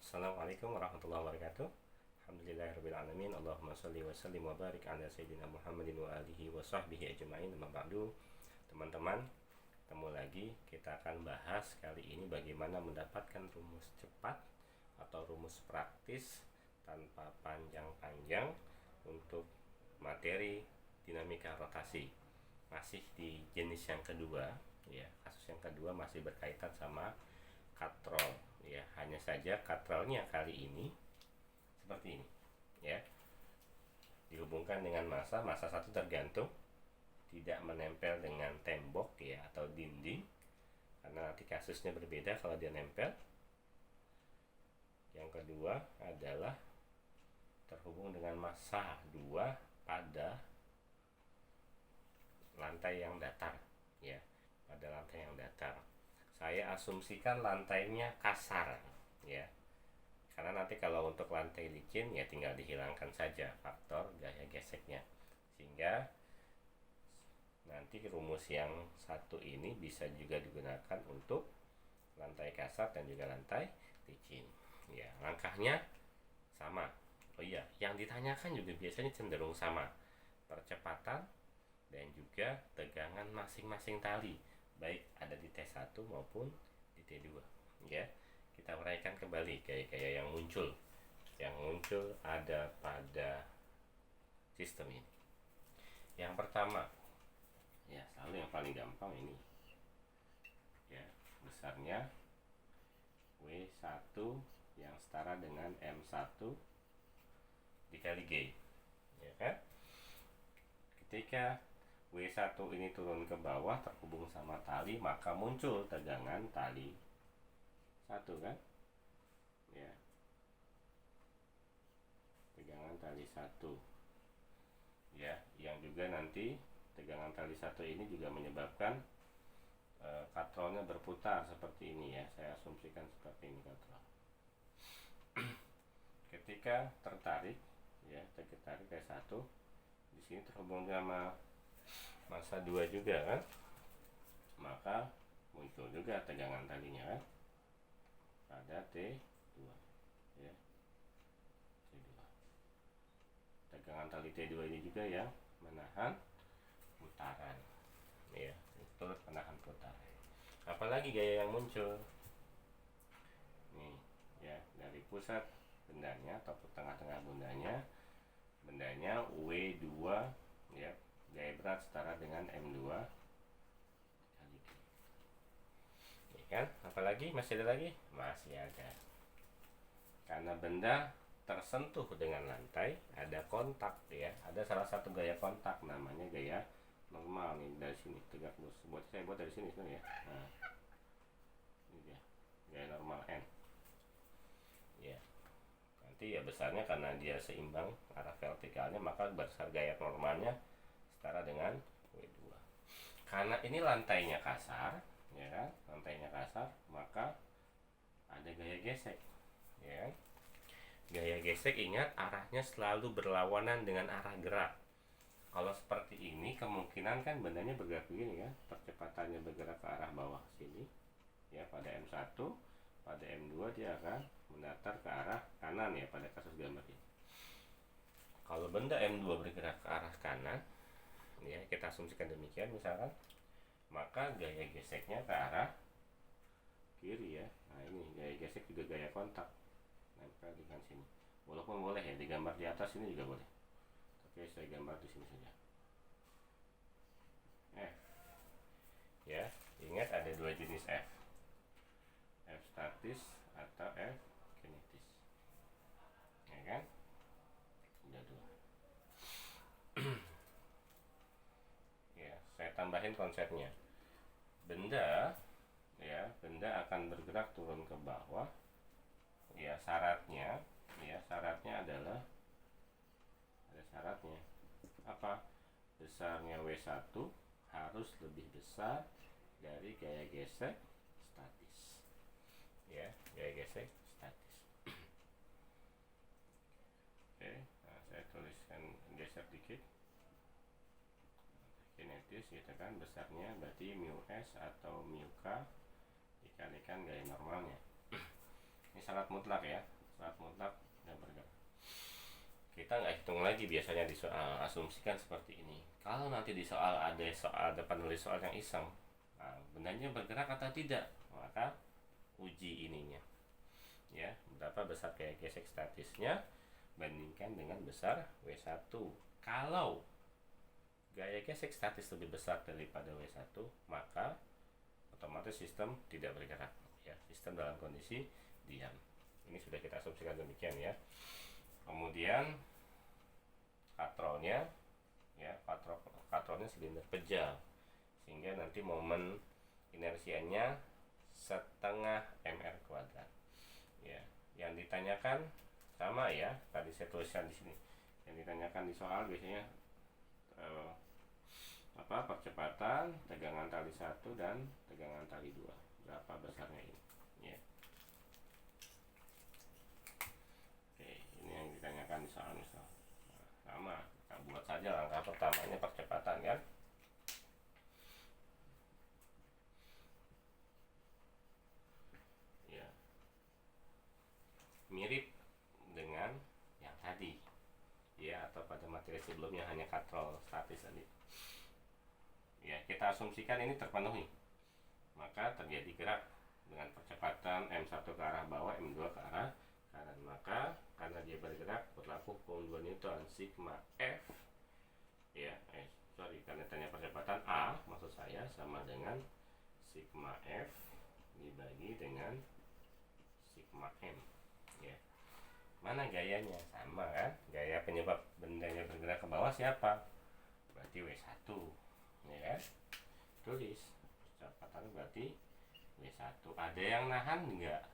Assalamualaikum warahmatullahi wabarakatuh. Alhamdulillahirrabbilalamin. Allahumma salli wa sallim wa barik ala sayyidina Muhammadin wa alihi wa sahbihi ajma'in. Amma ba'du. Teman-teman, ketemu lagi. Kita akan bahas kali ini bagaimana mendapatkan rumus cepat atau rumus praktis tanpa panjang-panjang untuk materi dinamika rotasi. Masih di jenis yang kedua, ya. Kasus yang kedua masih berkaitan sama katrol, ya. Hanya saja katrolnya kali ini seperti ini, ya. Dihubungkan dengan massa satu tergantung, tidak menempel dengan tembok, ya, atau dinding, karena nanti kasusnya berbeda kalau dia nempel. Yang kedua adalah terhubung dengan massa 2 pada lantai yang datar, ya, pada lantai yang datar. Saya asumsikan lantainya kasar, ya, karena nanti kalau untuk lantai licin ya tinggal dihilangkan saja faktor gaya geseknya, sehingga nanti rumus yang satu ini bisa juga digunakan untuk lantai kasar dan juga lantai licin, ya. Langkahnya sama. Oh iya, yang ditanyakan juga biasanya cenderung sama, percepatan dan juga tegangan masing-masing tali, baik ada di T1 maupun di T2, ya. Kita uraikan kembali gaya-gaya yang muncul ada pada sistem ini. Yang pertama, ya, selalu yang paling gampang ini, ya, besarnya W1 yang setara dengan M1 dikali G, ya kan? Ketika W1 ini turun ke bawah terhubung sama tali, maka muncul tegangan tali 1, kan? Ya. Tegangan tali 1. Ya, yang juga nanti tegangan tali 1 ini juga menyebabkan katrolnya berputar seperti ini, ya. Saya asumsikan seperti ini katrol. Ketika tertarik, ya, tertarik T1, di sini terhubung sama massa 2 juga, kan? Maka muncul juga tegangan talinya, kan? Pada T2, ya. T2. Tegangan tali T2 ini juga yang menahan putaran, ya, turut menahan putaran. Apalagi gaya yang muncul nih, ya, dari pusat bendanya atau tengah-tengah bendanya W2, ya, gaya berat setara dengan M2 kali G, ya kan? Apalagi masih ada lagi? Masih ada. Karena benda tersentuh dengan lantai, ada kontak, ya. Ada salah satu gaya kontak namanya gaya normal nih, dari sini tegak lurus. Saya buat dari sini sebenarnya, ya. Nah, ini dia gaya normal N, ya. Nanti ya besarnya karena dia seimbang arah vertikalnya, maka besar gaya normalnya setara dengan W2. Karena ini lantainya kasar, ya kan? Lantainya kasar, maka ada gaya gesek, ya. Gaya gesek, ingat, arahnya selalu berlawanan dengan arah gerak. Kalau seperti ini kemungkinan kan bendanya bergerak begini, kan? Percepatannya bergerak ke arah bawah sini, ya, pada M1. Pada M2 dia akan mendatar ke arah kanan, ya, pada kasus gambar ini. Kalau benda M2 bergerak ke arah kanan, ya, kita asumsikan demikian misalkan, maka gaya geseknya ke arah kiri, ya. Nah, ini gaya gesek juga gaya kontak, nempel dengan sini. Walaupun boleh, ya, digambar di atas ini juga boleh. Oke, saya gambar di sini saja. F, ya, ingat ada dua jenis F statis atau F kinetis, ya kan? Ada dua. Ya, saya tambahin konsepnya. Benda akan bergerak turun ke bawah, ya. Syaratnya adalah, ada syaratnya apa? Besarnya W1 harus lebih besar dari gaya gesek statis, ya, gaya gesek statis. Oke, nah, saya tuliskan, geser dikit. Kinetis, gitu kan, besarnya berarti mu S atau mu K dikalikan gaya normalnya. Ini syarat mutlak, ya. berat mutlak dan bergerak. Kita nggak hitung lagi biasanya di soal, asumsikan seperti ini. Kalau nanti di soal ada penulis soal yang iseng, nah, bendanya bergerak atau tidak, maka uji ininya, ya, berapa besar gaya gesek statisnya bandingkan dengan besar W1. Kalau gaya gesek statis lebih besar daripada W1, maka otomatis sistem tidak bergerak, ya, sistem dalam kondisi diam. Ini sudah kita asumsikan demikian, ya. Kemudian katrolnya, ya, katrolnya silinder pejal, sehingga nanti momen inersianya setengah mr kuadrat, ya. Yang ditanyakan sama, ya, tadi saya tuliskan di sini. Yang ditanyakan di soal biasanya percepatan, tegangan tali 1 dan tegangan tali 2, berapa besarnya ini, ya. Oke, ini yang ditanyakan di soal misal. Nah, sama, kita buat saja langkah pertamanya percepatan, kan. Ya, mirip dengan yang tadi, ya, atau pada materi sebelumnya hanya katrol statis tadi. Ya, kita asumsikan ini terpenuhi, maka terjadi gerak dengan percepatan M1 ke arah bawah, M2 ke arah kanan. Maka karena dia bergerak berlaku hukum 2 Newton, sigma F, ya, karena tanya percepatan A, maksud saya sama dengan sigma F dibagi dengan sigma M, ya. Mana gayanya? Sama, kan? Gaya penyebab bendanya bergerak ke bawah siapa? Berarti W1, ya, kan? Tulis percepatan berarti W1. Ada yang nahan enggak?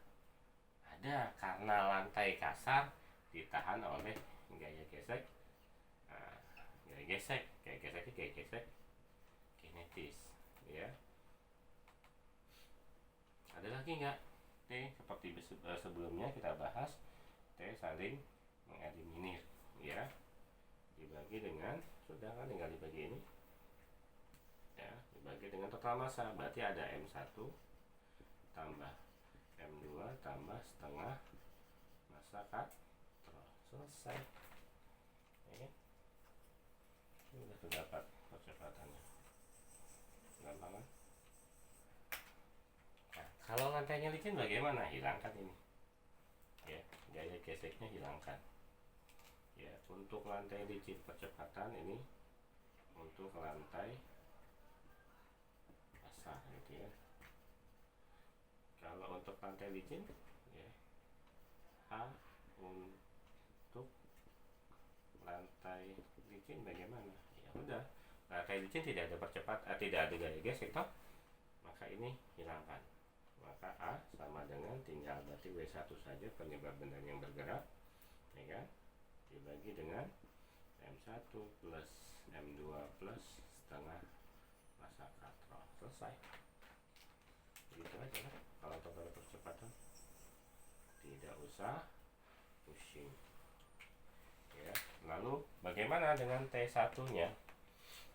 Ada, karena lantai kasar ditahan oleh gaya gesek. Nah, gaya gesek kinetis, ya. Ada lagi enggak? T, seperti sebelumnya kita bahas, T saling mengeliminir, ya. Dibagi dengan, sudah kan, tinggal dibagi ini, ya, dibagi dengan total massa, berarti ada M1 tambah M2 tambah setengah massa katrol. Selesai, ya. Ini sudah dapat percepatannya, gampang, kan? Nah, kalau lantainya licin bagaimana? Hilangkan ini, ya, gaya geseknya hilangkan, ya. Untuk lantai licin percepatan ini untuk lantai basah, gitu, ya. Kalau untuk lantai licin, ya, H untuk lantai licin bagaimana? Ya udah, lantai licin tidak ada tidak ada gaya gesek, toh, maka ini hilangkan. Maka A sama dengan, tinggal berarti W1 saja penyebab benda yang bergerak, ya, kan, dibagi dengan M1 plus M2 plus setengah massa katrol. Selesai. Begitu aja, kan? Kalau total percepatan tidak usah pusing, ya. Lalu bagaimana dengan T1 nya,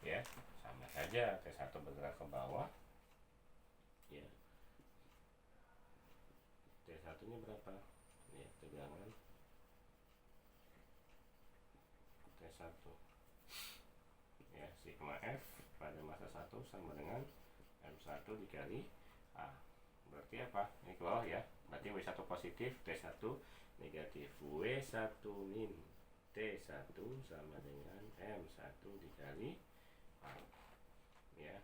ya, sama saja, T1 bergerak ke bawah, ya. T1 nya berapa, ya, tegangan T1, ya, sigma F pada massa 1 sama dengan M1 dikali A. Berarti apa? Ini ke bawah, ya. Berarti W1 positif, T1 negatif. W1 min T1 sama dengan M1 dikali A, ya.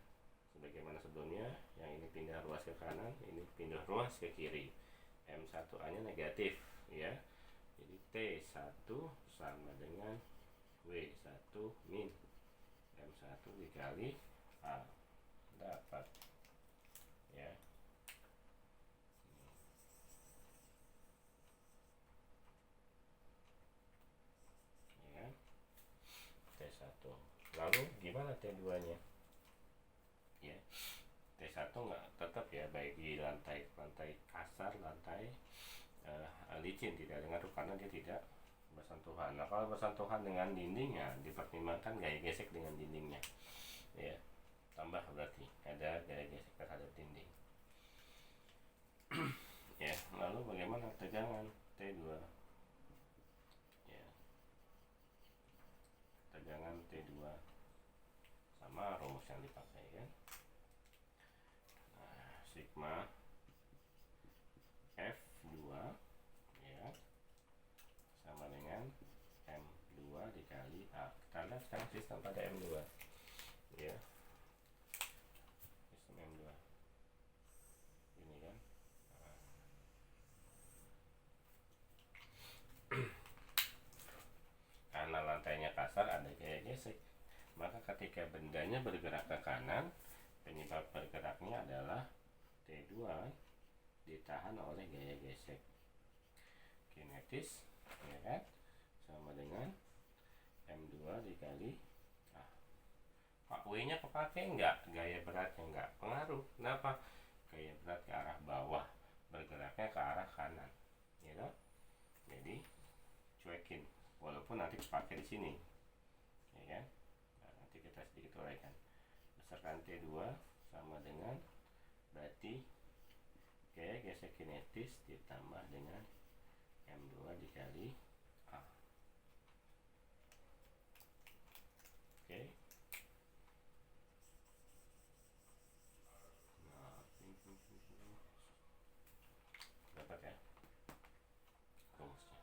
Sebagaimana sebelumnya, yang ini pindah ruas ke kanan, ini pindah ruas ke kiri. M1A nya negatif, ya. Jadi T1 sama dengan W1 min M1 dikali A. Dapat, ya. Ya, T1. Lalu gimana T2 nya, ya. T1 nggak tetap, ya, baik di lantai kasar, lantai licin tidak ada ngaruh karena dia tidak bersentuhan. Nah, kalau bersentuhan dengan dindingnya dipertimbangkan gaya gesek dengan dindingnya, ya. Tambah berarti ada gaya gesek terhadap dinding. Ya, lalu bagaimana tegangan T2? yang dipakai kan. Nah, sigma F2 ya sama dengan M2 dikali A. Kita lihat sekarang sistem pada M2 ya, sistem M2 ini kan. Karena lantainya kasar, ada gaya gesek, maka ketika bendanya bergerak ke kanan, penyebab bergeraknya adalah T2 ditahan oleh gaya gesek. Kinetis ya kan, sama dengan M2 dikali A. Pak W nya kepake enggak? Gaya beratnya enggak pengaruh. Kenapa? Gaya berat ke arah bawah, bergeraknya ke arah kanan ya kan? Jadi cuekin, walaupun nanti pakai di sini ya kan. Nah, nanti kita sedikit uraikan. Besarkan T2 sama dengan berarti gaya gesek kinetis ditambah dengan M2 dikali A. Oke. Nah, dapat ya rumusnya.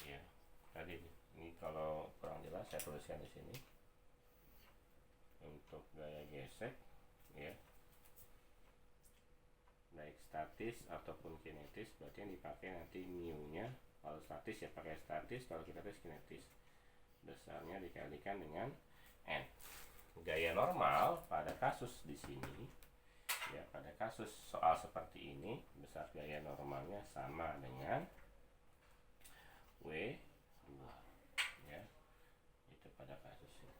Ya, tadi ini kalau kurang jelas saya tuliskan di sini. Untuk gaya gesek ya, baik statis ataupun kinetis, berarti yang dipakai nanti mu nya, kalau statis ya pakai statis, kalau kinetis kinetis, besarnya dikalikan dengan n. Gaya normal pada kasus di sini ya, pada kasus soal seperti ini, besar gaya normalnya sama dengan W2 ya, itu pada kasus ini.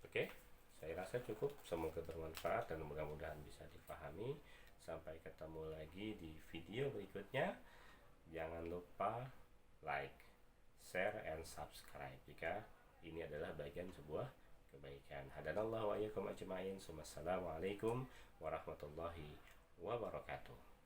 Oke, saya rasa cukup, semoga bermanfaat dan mudah-mudahan bisa dipahami. Sampai ketemu lagi di video berikutnya. Jangan lupa like, share, and subscribe jika ini adalah bagian sebuah kebaikan. Hadanallahu wa iyyakum ajma'in. Wassalamualaikum warahmatullahi wabarakatuh.